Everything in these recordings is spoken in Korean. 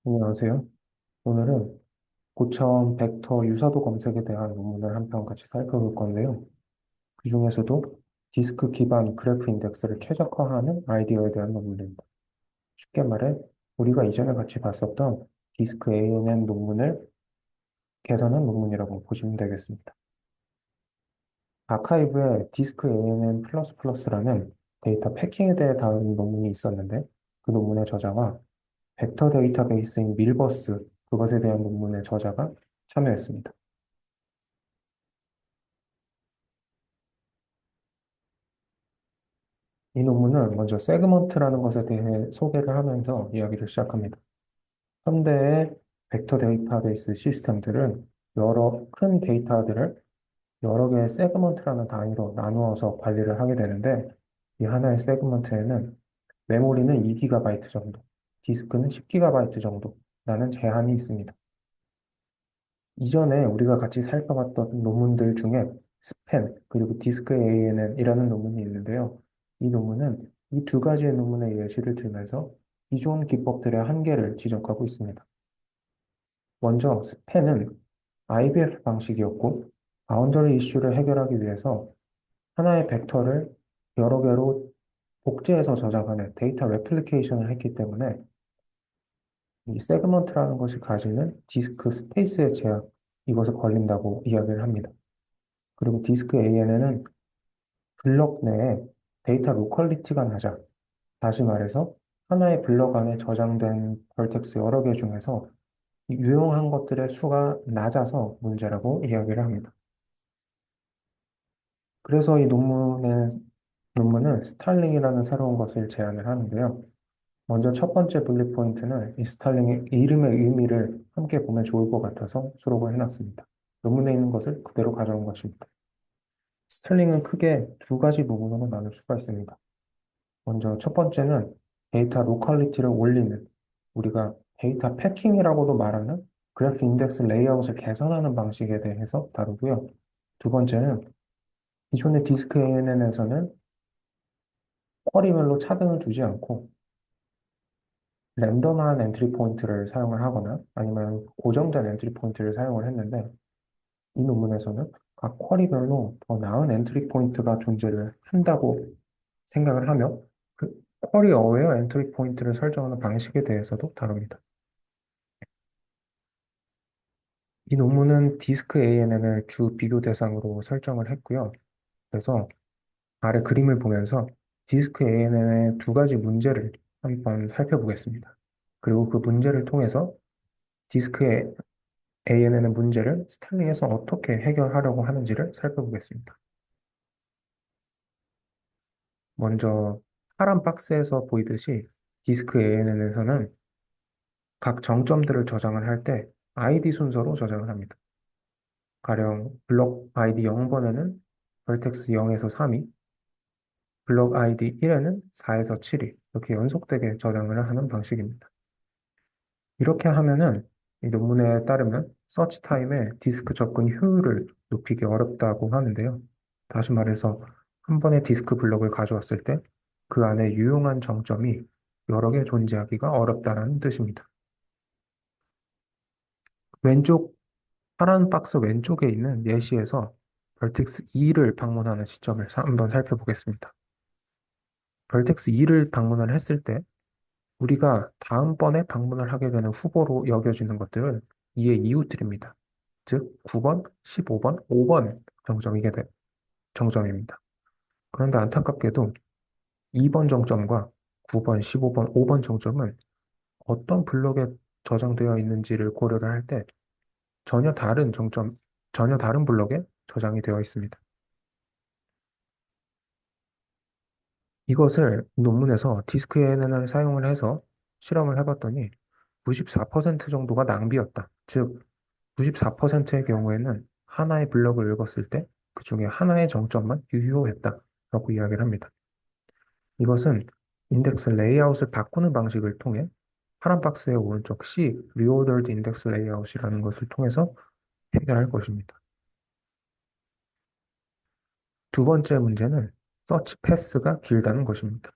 안녕하세요. 오늘은 고차원 벡터 유사도 검색에 대한 논문을 한 편 같이 살펴볼 건데요. 그중에서도 디스크 기반 그래프 인덱스를 최적화하는 아이디어에 대한 논문입니다. 쉽게 말해, 우리가 이전에 같이 봤었던 디스크 ANN 논문을 개선한 논문이라고 보시면 되겠습니다. 아카이브에 디스크 ANN 플러스플러스라는 데이터 패킹에 대해 다룬 논문이 있었는데, 그 논문의 저자와 벡터 데이터베이스인 밀버스, 그것에 대한 논문의 저자가 참여했습니다. 이 논문은 먼저 세그먼트라는 것에 대해 소개를 하면서 이야기를 시작합니다. 현대의 벡터 데이터베이스 시스템들은 여러 큰 데이터들을 여러 개의 세그먼트라는 단위로 나누어서 관리를 하게 되는데, 이 하나의 세그먼트에는 메모리는 2GB 정도, 디스크는 10GB 정도라는 제한이 있습니다. 이전에 우리가 같이 살펴봤던 논문들 중에 스팬 그리고 디스크 ANN이라는 논문이 있는데요. 이 논문은 이 두 가지의 논문의 예시를 들면서 기존 기법들의 한계를 지적하고 있습니다. 먼저 스팬은 IBF 방식이었고, 바운더리 이슈를 해결하기 위해서 하나의 벡터를 여러 개로 복제해서 저장하는 데이터 레플리케이션을 했기 때문에 이 세그먼트라는 것이 가지는 디스크 스페이스의 제약, 이것에 걸린다고 이야기를 합니다. 그리고 디스크 ANN은 블럭 내에 데이터 로컬리티가 낮아. 다시 말해서 하나의 블럭 안에 저장된 벌텍스 여러 개 중에서 유용한 것들의 수가 낮아서 문제라고 이야기를 합니다. 그래서 이 논문은 스탈링이라는 새로운 것을 제안을 하는데요. 먼저 첫 번째 분리 포인트는 이 스탈링의 이름의 의미를 함께 보면 좋을 것 같아서 수록을 해놨습니다. 논문에 있는 것을 그대로 가져온 것입니다. 스탈링은 크게 두 가지 부분으로 나눌 수가 있습니다. 먼저 첫 번째는 데이터 로컬리티를 올리는, 우리가 데이터 패킹이라고도 말하는 그래프 인덱스 레이아웃을 개선하는 방식에 대해서 다루고요. 두 번째는 기존의 디스크 ANN에서는 쿼리별로 차등을 두지 않고 랜덤한 엔트리 포인트를 사용을 하거나 아니면 고정된 엔트리 포인트를 사용을 했는데, 이 논문에서는 각 쿼리별로 더 나은 엔트리 포인트가 존재를 한다고 생각을 하며 그 쿼리 어웨어 엔트리 포인트를 설정하는 방식에 대해서도 다룹니다. 이 논문은 디스크 ANN을 주 비교 대상으로 설정을 했고요. 그래서 아래 그림을 보면서 디스크 ANN의 두 가지 문제를 한번 살펴보겠습니다. 그리고 그 문제를 통해서 디스크 ANN의 문제를 스타일링에서 어떻게 해결하려고 하는지를 살펴보겠습니다. 먼저 파란 박스에서 보이듯이 디스크 ANN에서는 각 정점들을 저장을 할 때 ID 순서로 저장을 합니다. 가령 블록 ID 0번에는 vertex 0에서 3이, 블록 ID 1에는 4에서 7이 이렇게 연속되게 저장을 하는 방식입니다. 이렇게 하면은 이 논문에 따르면 서치 타임에 디스크 접근 효율을 높이기 어렵다고 하는데요. 다시 말해서 한 번에 디스크 블록을 가져왔을 때 그 안에 유용한 정점이 여러 개 존재하기가 어렵다는 뜻입니다. 왼쪽 파란 박스 왼쪽에 있는 예시에서 벌텍스 2를 방문하는 시점을 한번 살펴보겠습니다. 벌텍스 2를 방문을 했을 때 우리가 다음번에 방문을 하게 되는 후보로 여겨지는 것들은 이의 이웃들입니다. 즉 9번, 15번, 5번 정점입니다. 그런데 안타깝게도 2번 정점과 9번, 15번, 5번 정점은 어떤 블록에 저장되어 있는지를 고려를 할 때 전혀 다른 정점, 전혀 다른 블록에 저장이 되어 있습니다. 이것을 논문에서 디스크 NN을 사용을 해서 실험을 해봤더니 94% 정도가 낭비였다. 즉, 94%의 경우에는 하나의 블럭을 읽었을 때 그 중에 하나의 정점만 유효했다라고 이야기를 합니다. 이것은 인덱스 레이아웃을 바꾸는 방식을 통해 파란 박스의 오른쪽 C, Reordered Index Layout이라는 것을 통해서 해결할 것입니다. 두 번째 문제는 서치 패스가 길다는 것입니다.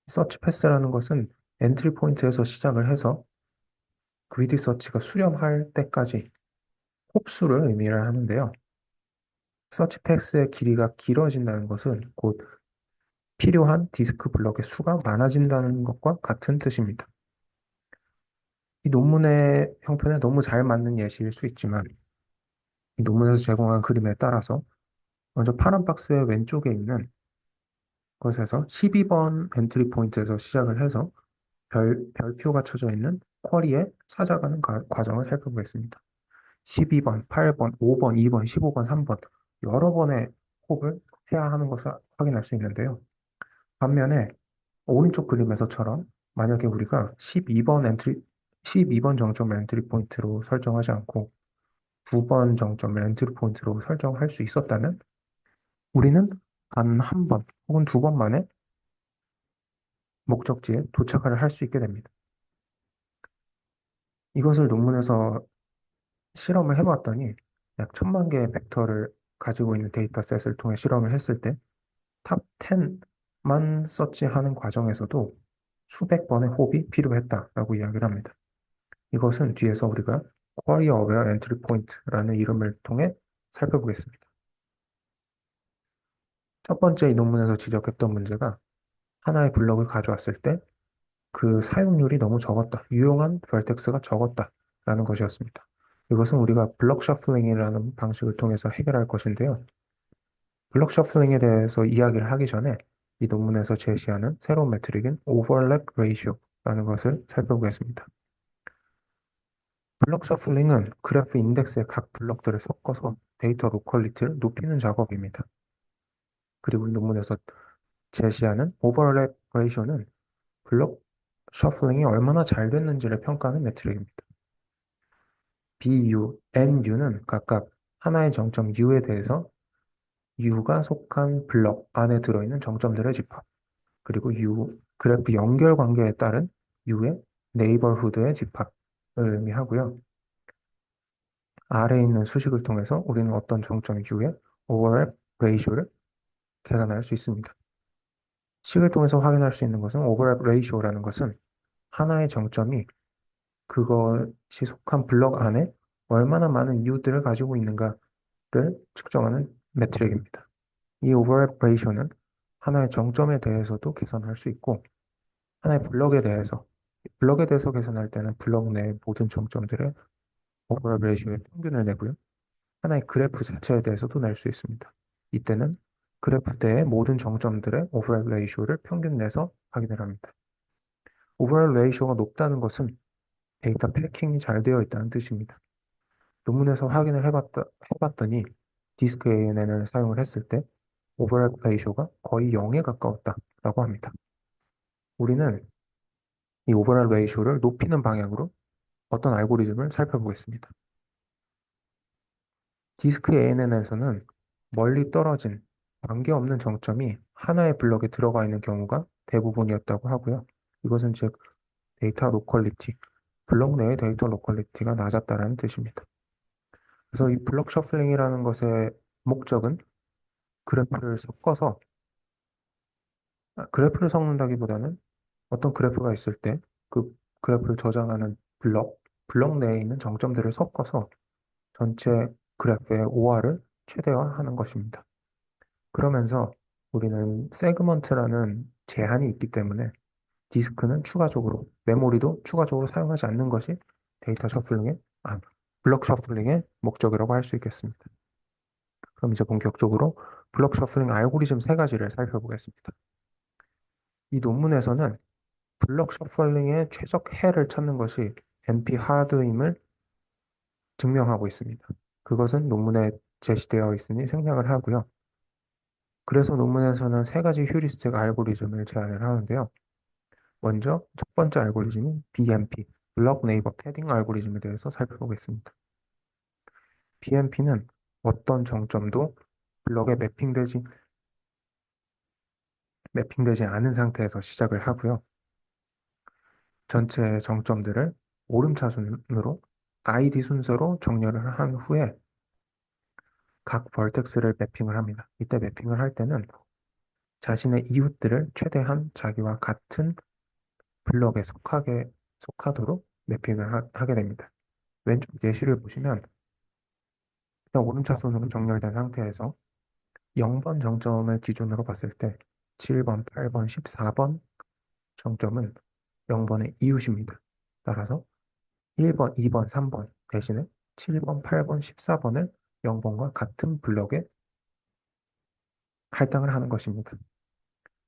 서치 패스라는 것은 엔트리 포인트에서 시작을 해서 그리디 서치가 수렴할 때까지 홉수를 의미를 하는데요. 서치 패스의 길이가 길어진다는 것은 곧 필요한 디스크 블럭의 수가 많아진다는 것과 같은 뜻입니다. 이 논문의 형편에 너무 잘 맞는 예시일 수 있지만 이 논문에서 제공한 그림에 따라서 먼저 파란 박스의 왼쪽에 있는 것에서 12번 엔트리 포인트에서 시작을 해서 별표가 쳐져 있는 쿼리에 찾아가는 과정을 살펴보겠습니다. 12번, 8번, 5번, 2번, 15번, 3번 여러 번의 홉을 해야 하는 것을 확인할 수 있는데요. 반면에 오른쪽 그림에서처럼 만약에 우리가 12번 정점을 엔트리 포인트로 설정하지 않고 9번 정점을 엔트리 포인트로 설정할 수 있었다면 우리는 단 한 번 혹은 두 번 만에 목적지에 도착을 할 수 있게 됩니다. 이것을 논문에서 실험을 해봤더니 약 10,000개의 벡터를 가지고 있는 데이터셋을 통해 실험을 했을 때 탑 10만 서치하는 과정에서도 수백 번의 홉이 필요했다라고 이야기를 합니다. 이것은 뒤에서 우리가 Query Aware Entry Point라는 이름을 통해 살펴보겠습니다. 첫 번째 이 논문에서 지적했던 문제가 하나의 블럭을 가져왔을 때 그 사용률이 너무 적었다. 유용한 vertex가 적었다라는 것이었습니다. 이것은 우리가 블럭 셔플링이라는 방식을 통해서 해결할 것인데요. 블럭 셔플링에 대해서 이야기를 하기 전에 이 논문에서 제시하는 새로운 매트릭인 overlap ratio라는 것을 살펴보겠습니다. 블럭 셔플링은 그래프 인덱스의 각 블럭들을 섞어서 데이터 로컬리티를 높이는 작업입니다. 그리고 이 논문에서 제시하는 overlap ratio는 블럭 셔플링이 얼마나 잘 됐는지를 평가하는 매트릭입니다. BU, NU는 각각 하나의 정점 U에 대해서 U가 속한 블럭 안에 들어있는 정점들의 집합, 그리고 U, 그래프 연결 관계에 따른 U의 네이버후드의 집합을 의미하고요. 아래에 있는 수식을 통해서 우리는 어떤 정점 U의 오버랩 레이쇼를 계산할 수 있습니다. 식을 통해서 확인할 수 있는 것은 오버랩 레이쇼라는 것은 하나의 정점이 그것이 속한 블럭 안에 얼마나 많은 U들을 가지고 있는가를 측정하는 매트릭입니다. 이 오버랩 레이쇼는 하나의 정점에 대해서도 계산할 수 있고 하나의 블럭에 대해서 계산할 때는 블럭 내 모든 정점들의 오버랩 레이쇼의 평균을 내고요. 하나의 그래프 자체에 대해서도 낼 수 있습니다. 이때는 그래프대의 모든 정점들의 오버랩 레이쇼를 평균 내서 확인을 합니다. 오버랩 레이쇼가 높다는 것은 데이터 패킹이 잘 되어 있다는 뜻입니다. 논문에서 확인을 해봤더니 디스크 ANN을 사용을 했을 때 오버랩 레이쇼가 거의 0에 가까웠다라고 합니다. 우리는 이 오버랩 레이쇼를 높이는 방향으로 어떤 알고리즘을 살펴보겠습니다. 디스크 ANN에서는 멀리 떨어진 관계없는 정점이 하나의 블럭에 들어가 있는 경우가 대부분이었다고 하고요. 이것은 즉 데이터 로컬리티, 블록 내의 데이터 로컬리티가 낮았다는 뜻입니다. 그래서 이 블록 셔플링이라는 것의 목적은 그래프를 섞어서 그래프를 섞는다기보다는 어떤 그래프가 있을 때 그 그래프를 저장하는 블럭 내에 있는 정점들을 섞어서 전체 그래프의 OR을 최대화하는 것입니다. 그러면서 우리는 세그먼트라는 제한이 있기 때문에 디스크는 추가적으로, 메모리도 추가적으로 사용하지 않는 것이 데이터 셔플링의, 블럭 셔플링의 목적이라고 할 수 있겠습니다. 그럼 이제 본격적으로 블럭 셔플링 알고리즘 세 가지를 살펴보겠습니다. 이 논문에서는 블럭 셔플링의 최적해를 찾는 것이 NP 하드임을 증명하고 있습니다. 그것은 논문에 제시되어 있으니 생략을 하고요. 그래서 논문에서는 세 가지 휴리스틱 알고리즘을 제안을 하는데요. 먼저 첫 번째 알고리즘인 BNP, 블럭 네이버 패딩 알고리즘에 대해서 살펴보겠습니다. BNP는 어떤 정점도 블럭에 매핑되지 않은 상태에서 시작을 하고요. 전체 정점들을 오름차순으로 ID 순서로 정렬을 한 후에 각 벌텍스를 매핑을 합니다. 이때 매핑을 할 때는 자신의 이웃들을 최대한 자기와 같은 블럭에 속하도록 매핑을 하게 됩니다. 왼쪽 예시를 보시면 일단 오름차순으로 정렬된 상태에서 0번 정점을 기준으로 봤을 때 7번, 8번, 14번 정점은 0번의 이웃입니다. 따라서 1번, 2번, 3번 대신에 7번, 8번, 14번을 0번과 같은 블럭에 할당을 하는 것입니다.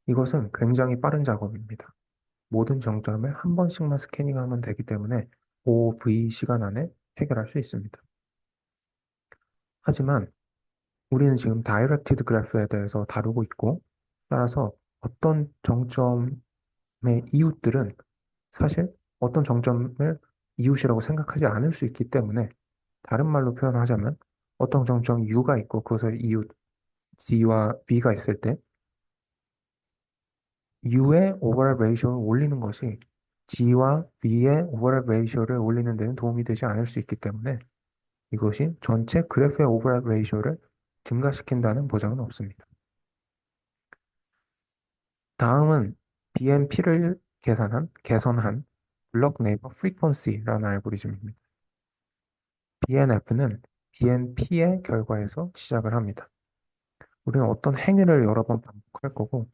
이것은 굉장히 빠른 작업입니다. 모든 정점을 한 번씩만 스캐닝하면 되기 때문에 5V 시간 안에 해결할 수 있습니다. 하지만 우리는 지금 다이렉티드 그래프에 대해서 다루고 있고, 따라서 어떤 정점의 이웃들은 사실 어떤 정점을 이웃이라고 생각하지 않을 수 있기 때문에, 다른 말로 표현하자면 어떤 정점 U가 있고 그것의 이웃 G와 V가 있을 때 U의 오버랩 레이쇼를 올리는 것이 G와 V의 오버랩 레이쇼를 올리는 데는 도움이 되지 않을 수 있기 때문에 이것이 전체 그래프의 오버랩 레이쇼를 증가시킨다는 보장은 없습니다. 다음은 BMP를 개선한 블록 네이버 프리퀀시라는 알고리즘입니다. BNF는 BNP의 결과에서 시작을 합니다. 우리는 어떤 행위를 여러 번 반복할 거고,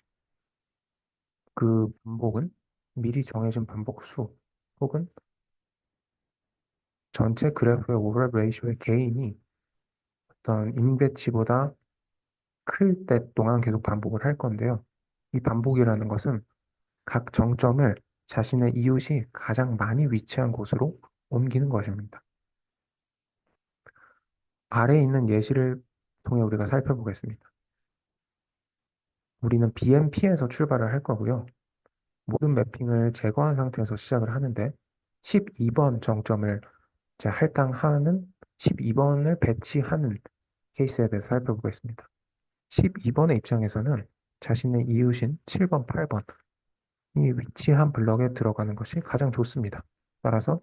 그 반복은 미리 정해진 반복 수 혹은 전체 그래프의 오버랩 레이쇼의 개인이 어떤 임계치보다 클 때 동안 계속 반복을 할 건데요. 이 반복이라는 것은 각 정점을 자신의 이웃이 가장 많이 위치한 곳으로 옮기는 것입니다. 아래에 있는 예시를 통해 우리가 살펴보겠습니다. 우리는 BMP에서 출발을 할 거고요. 모든 매핑을 제거한 상태에서 시작을 하는데 12번 정점을 이제 할당하는 12번을 배치하는 케이스에 대해서 살펴보겠습니다. 12번의 입장에서는 자신의 이웃인 7번, 8번 이 위치한 블럭에 들어가는 것이 가장 좋습니다. 따라서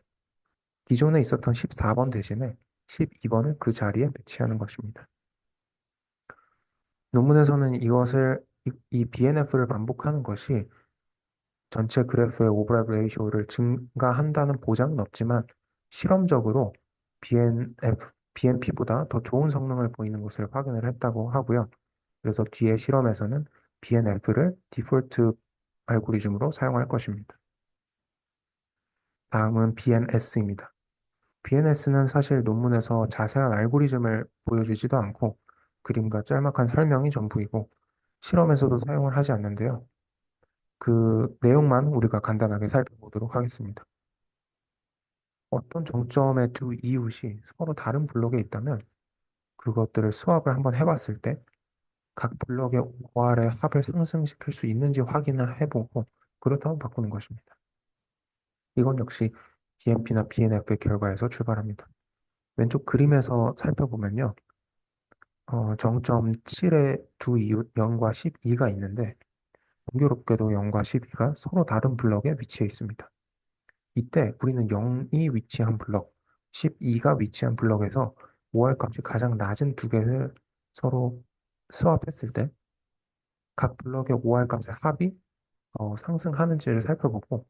기존에 있었던 14번 대신에 12번을 그 자리에 배치하는 것입니다. 논문에서는 이 BNF를 반복하는 것이 전체 그래프의 오버랩 레이쇼를 증가한다는 보장은 없지만 실험적으로 BNP보다 더 좋은 성능을 보이는 것을 확인을 했다고 하고요. 그래서 뒤에 실험에서는 BNF를 디폴트 알고리즘으로 사용할 것입니다. 다음은 BNS입니다. BNS는 사실 논문에서 자세한 알고리즘을 보여주지도 않고 그림과 짤막한 설명이 전부이고 실험에서도 사용을 하지 않는데요. 그 내용만 우리가 간단하게 살펴보도록 하겠습니다. 어떤 정점의 두 이웃이 서로 다른 블록에 있다면 그것들을 스왑을 한번 해봤을 때 각 블록의 OR의 합을 상승시킬 수 있는지 확인을 해보고 그렇다면 바꾸는 것입니다. 이건 역시 DMP나 BNF의 결과에서 출발합니다. 왼쪽 그림에서 살펴보면요. 정점 7의 두 이웃 0과 12가 있는데 공교롭게도 0과 12가 서로 다른 블럭에 위치해 있습니다. 이때 우리는 0이 위치한 블럭, 12가 위치한 블럭에서 5할 값이 가장 낮은 두 개를 서로 스왑했을 때 각 블럭의 5할 값의 합이 상승하는지를 살펴보고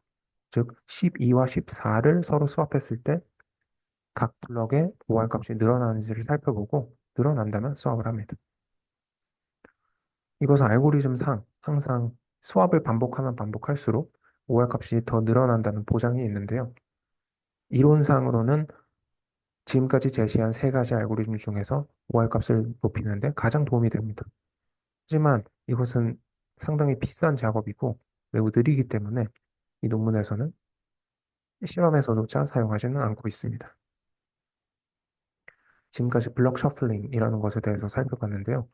즉 12와 14를 서로 스왑했을 때 각 블럭의 5할 값이 늘어나는지를 살펴보고 늘어난다면 스왑을 합니다. 이것은 알고리즘상 항상 스왑을 반복하면 반복할수록 5할 값이 더 늘어난다는 보장이 있는데요. 이론상으로는 지금까지 제시한 세 가지 알고리즘 중에서 OR 값을 높이는데 가장 도움이 됩니다. 하지만 이것은 상당히 비싼 작업이고 매우 느리기 때문에 이 논문에서는 실험에서조차 사용하지는 않고 있습니다. 지금까지 블럭 셔플링이라는 것에 대해서 살펴봤는데요.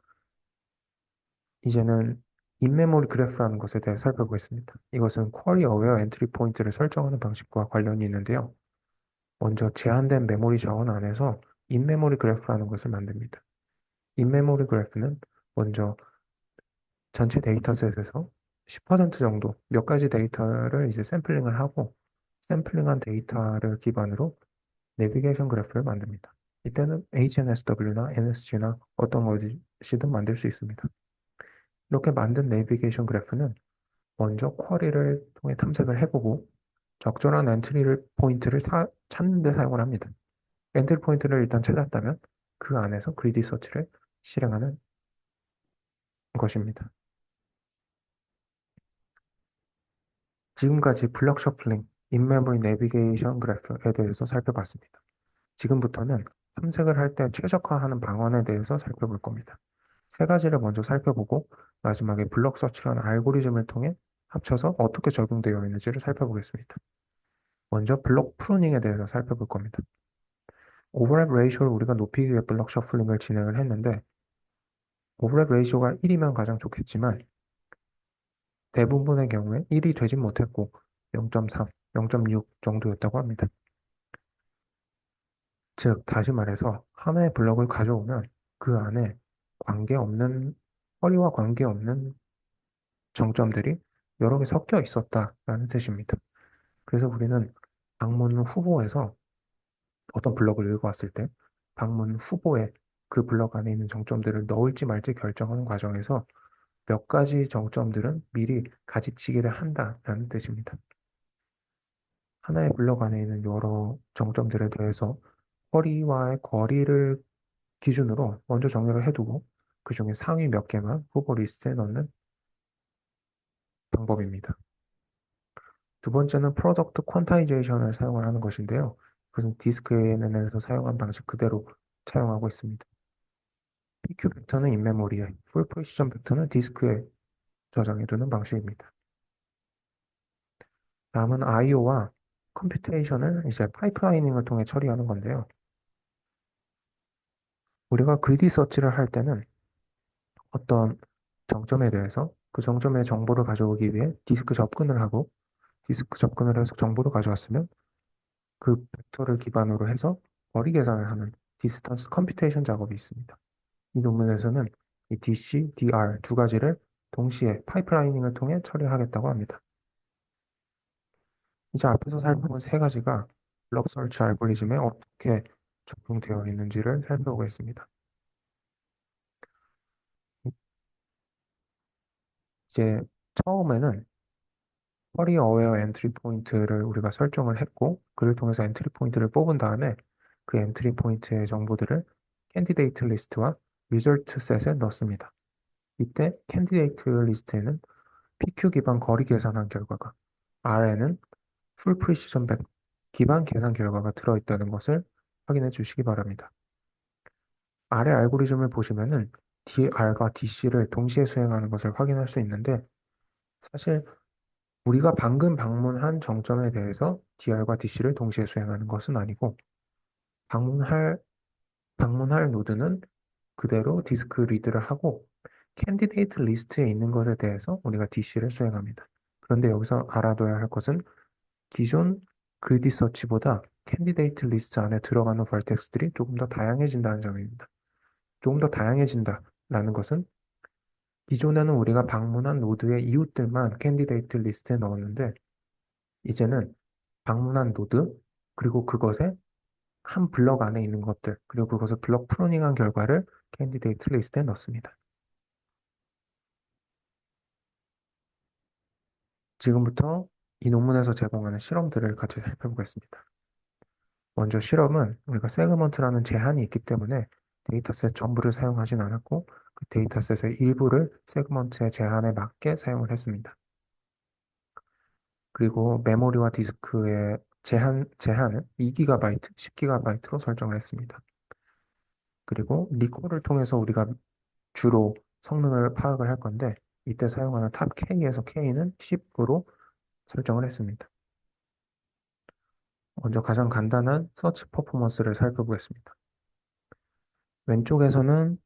이제는 인메모리 그래프라는 것에 대해 살펴보겠습니다. 이것은 쿼리 어웨어 엔트리 포인트를 설정하는 방식과 관련이 있는데요. 먼저 제한된 메모리 자원 안에서 인메모리 그래프라는 것을 만듭니다. 인메모리 그래프는 먼저 전체 데이터셋에서 10% 정도 몇 가지 데이터를 이제 샘플링을 하고 샘플링한 데이터를 기반으로 내비게이션 그래프를 만듭니다. 이때는 HNSW나 NSG나 어떤 것이든 만들 수 있습니다. 이렇게 만든 내비게이션 그래프는 먼저 쿼리를 통해 탐색을 해보고 적절한 엔트리 포인트를 찾는 데 사용을 합니다. 엔트리 포인트를 일단 찾았다면 그 안에서 그리디 서치를 실행하는 것입니다. 지금까지 블록 셔플링, 인메모리 내비게이션 그래프에 대해서 살펴봤습니다. 지금부터는 탐색을 할 때 최적화하는 방안에 대해서 살펴볼 겁니다. 세 가지를 먼저 살펴보고 마지막에 블록 서치라는 알고리즘을 통해 합쳐서 어떻게 적용되어 있는지를 살펴보겠습니다. 먼저 블록 프루닝에 대해서 살펴볼 겁니다. 오버랩 레이쇼를 우리가 높이기 위해 블록 셔플링을 진행을 했는데 오버랩 레이쇼가 1이면 가장 좋겠지만 대부분의 경우에 1이 되진 못했고 0.3, 0.6 정도였다고 합니다. 즉, 다시 말해서 하나의 블럭을 가져오면 그 안에 허리와 관계없는 정점들이 여러 개 섞여 있었다라는 뜻입니다. 그래서 우리는 방문 후보에서 어떤 블럭을 읽어왔을 때 방문 후보에 그 블럭 안에 있는 정점들을 넣을지 말지 결정하는 과정에서 몇 가지 정점들은 미리 가지치기를 한다라는 뜻입니다. 하나의 블럭 안에 있는 여러 정점들에 대해서 허리와의 거리를 기준으로 먼저 정리를 해두고 그 중에 상위 몇 개만 후보 리스트에 넣는 방법입니다. 두 번째는 프로덕트 퀀타이제이션을 사용을 하는 것인데요. 그것은 디스크 ANN에서 사용한 방식 그대로 사용하고 있습니다. PQ 벡터는 인메모리에, 풀 프리시전 벡터는 디스크에 저장해두는 방식입니다. 다음은 IO와 컴퓨테이션을 이제 파이프라이닝을 통해 처리하는 건데요. 우리가 그리디 서치를 할 때는 어떤 정점에 대해서 그 정점의 정보를 가져오기 위해 디스크 접근을 하고 디스크 접근을 해서 정보를 가져왔으면 그 벡터를 기반으로 해서 거리 계산을 하는 디스턴스 컴퓨테이션 작업이 있습니다. 이 논문에서는 이 DC, DR 두 가지를 동시에 파이프라이닝을 통해 처리하겠다고 합니다. 이제 앞에서 살펴본 세 가지가 블록 서치 알고리즘에 어떻게 적용되어 있는지를 살펴보겠습니다. 이제 처음에는 쿼리 어웨어 엔트리 포인트를 우리가 설정을 했고 그를 통해서 엔트리 포인트를 뽑은 다음에 그 엔트리 포인트의 정보들을 캔디데이트 리스트와 리절트 셋에 넣습니다. 이때 캔디데이트 리스트에는 PQ 기반 거리 계산한 결과가 R에는 풀 프리시전 기반 계산 결과가 들어있다는 것을 확인해 주시기 바랍니다. 아래 알고리즘을 보시면은 DR과 DC를 동시에 수행하는 것을 확인할 수 있는데 사실 우리가 방금 방문한 정점에 대해서 DR과 DC를 동시에 수행하는 것은 아니고 방문할 노드는 그대로 디스크 리드를 하고 캔디데이트 리스트에 있는 것에 대해서 우리가 DC를 수행합니다. 그런데 여기서 알아둬야 할 것은 기존 그리디 서치보다 캔디데이트 리스트 안에 들어가는 벌텍스들이 조금 더 다양해진다는 점입니다. 조금 더 다양해진다라는 것은 기존에는 우리가 방문한 노드의 이웃들만 캔디데이트 리스트에 넣었는데 이제는 방문한 노드 그리고 그것의 한 블럭 안에 있는 것들 그리고 그것을 블럭 프로닝한 결과를 캔디데이트 리스트에 넣습니다. 지금부터 이 논문에서 제공하는 실험들을 같이 살펴보겠습니다. 먼저 실험은 우리가 세그먼트라는 제한이 있기 때문에 데이터셋 전부를 사용하진 않았고 그 데이터셋의 일부를 세그먼트의 제한에 맞게 사용을 했습니다. 그리고 메모리와 디스크의 제한은 2GB, 10GB로 설정을 했습니다. 그리고 리콜을 통해서 우리가 주로 성능을 파악을 할 건데 이때 사용하는 탑 K에서 K는 10으로 설정을 했습니다. 먼저 가장 간단한 서치 퍼포먼스를 살펴보겠습니다. 왼쪽에서는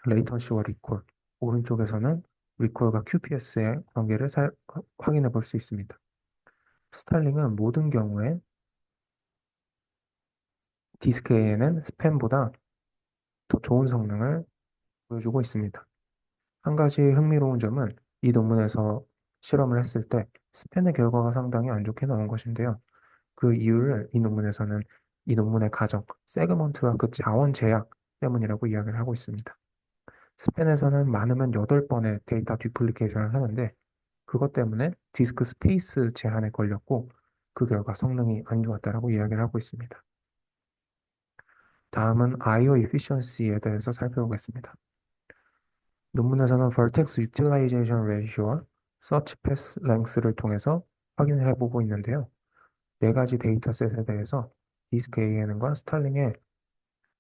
레이턴시와 리콜, 오른쪽에서는 리콜과 QPS의 관계를 확인해 볼 수 있습니다. 스타일링은 모든 경우에 디스크 A에는 스팸보다 더 좋은 성능을 보여주고 있습니다. 한 가지 흥미로운 점은 이 논문에서 실험을 했을 때 스팸의 결과가 상당히 안 좋게 나온 것인데요. 그 이유를 이 논문에서는 이 논문의 가정, 세그먼트와 그 자원 제약 때문이라고 이야기를 하고 있습니다. 스팬에서는 많으면 8번의 데이터 디플리케이션을 하는데 그것 때문에 디스크 스페이스 제한에 걸렸고 그 결과 성능이 안 좋았다라고 이야기를 하고 있습니다. 다음은 I/O efficiency에 대해서 살펴보겠습니다. 논문에서는 vertex utilization ratio와 search path length를 통해서 확인을 해보고 있는데요. 네 가지 데이터셋에 대해서 디스크 ANN과 스탈링의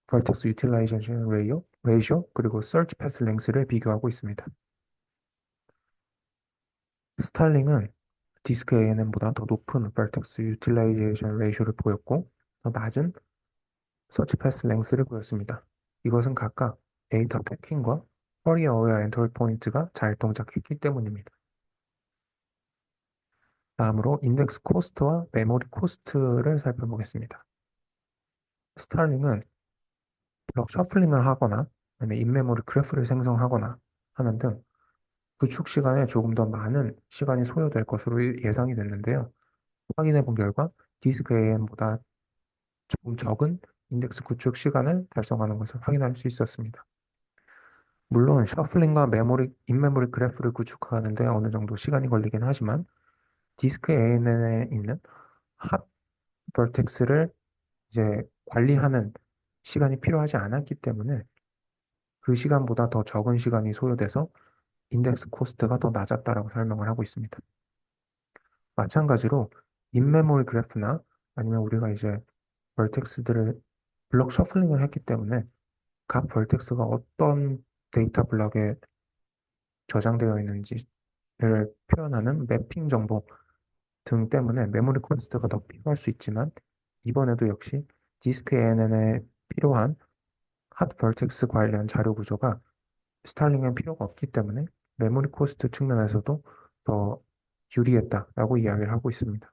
vertex utilization ratio 그리고 search path length를 비교하고 있습니다. 스탈링은 디스크 ANN보다 더 높은 vertex utilization ratio를 보였고 더 낮은 search path length를 보였습니다. 이것은 각각 데이터 패킹과 query aware entry point가 잘 동작했기 때문입니다. 다음으로 인덱스 코스트와 메모리 코스트를 살펴보겠습니다. 스타링은 블록 셔플링을 하거나 아니면 인메모리 그래프를 생성하거나 하는 등 구축 시간에 조금 더 많은 시간이 소요될 것으로 예상이 됐는데요. 확인해 본 결과 디스크 AM보다 조금 적은 인덱스 구축 시간을 달성하는 것을 확인할 수 있었습니다. 물론 셔플링과 인메모리 그래프를 구축하는데 어느 정도 시간이 걸리긴 하지만 디스크 ANN에 있는 핫 벌텍스를 이제 관리하는 시간이 필요하지 않았기 때문에 그 시간보다 더 적은 시간이 소요돼서 인덱스 코스트가 더 낮았다라고 설명을 하고 있습니다. 마찬가지로 인메모리 그래프나 아니면 우리가 이제 벌텍스들을 블록 셔플링을 했기 때문에 각 벌텍스가 어떤 데이터 블럭에 저장되어 있는지를 표현하는 매핑 정보 등 때문에 메모리 코스트가 더 필요할 수 있지만 이번에도 역시 디스크 ANN에 필요한 핫 벌텍스 관련 자료 구조가 스타링엔 필요가 없기 때문에 메모리 코스트 측면에서도 더 유리했다라고 이야기를 하고 있습니다.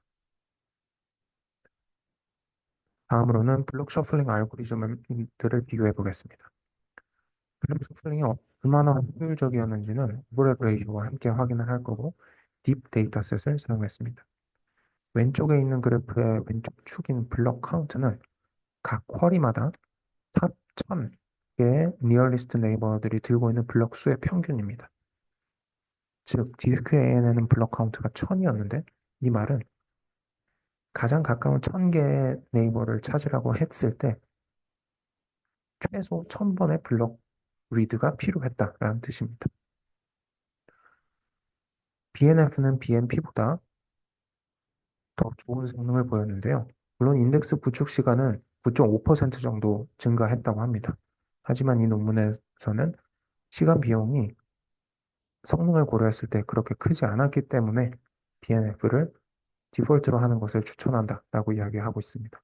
다음으로는 블록 셔플링 알고리즘들을 비교해 보겠습니다. 블록 셔플링이 얼마나 효율적이었는지는 오버랩 레이쇼와 함께 확인을 할 거고 딥 데이터셋을 사용했습니다. 왼쪽에 있는 그래프의 왼쪽 축인 블록 카운트는 각 쿼리마다 탑 1000개의 니어리스트 네이버들이 들고 있는 블록 수의 평균입니다. 즉, 디스크 ANN은 블록 카운트가 1000이었는데 이 말은 가장 가까운 1000개의 네이버를 찾으라고 했을 때 최소 1000번의 블록 리드가 필요했다라는 뜻입니다. BNF는 BNP보다 더 좋은 성능을 보였는데요. 물론 인덱스 구축 시간은 9.5% 정도 증가했다고 합니다. 하지만 이 논문에서는 시간 비용이 성능을 고려했을 때 그렇게 크지 않았기 때문에 BNF를 디폴트로 하는 것을 추천한다라고 이야기하고 있습니다.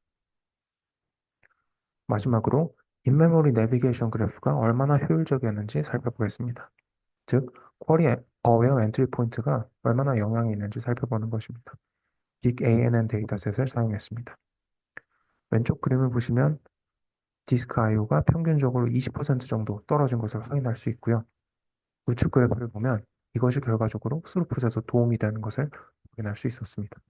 마지막으로 인메모리 내비게이션 그래프가 얼마나 효율적이었는지 살펴보겠습니다. 즉, 쿼리 어웨어 엔트리 포인트가 얼마나 영향이 있는지 살펴보는 것입니다. 빅 ANN 데이터셋을 사용했습니다. 왼쪽 그림을 보시면 디스크 IO가 평균적으로 20% 정도 떨어진 것을 확인할 수 있고요. 우측 그래프를 보면 이것이 결과적으로 스루풋에서 도움이 되는 것을 확인할 수 있었습니다.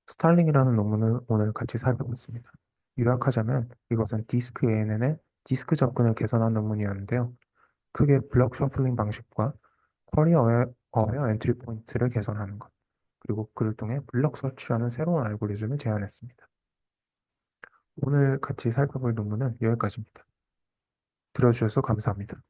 스타일링이라는 논문을 오늘 같이 살펴봤습니다. 요약하자면 이것은 디스크 ANN의 디스크 접근을 개선한 논문이었는데요. 크게 블록 셔플링 방식과 쿼리 어웨어 엔트리 포인트를 개선하는 것, 그리고 그를 통해 블록 서치라는 새로운 알고리즘을 제안했습니다. 오늘 같이 살펴볼 논문은 여기까지입니다. 들어주셔서 감사합니다.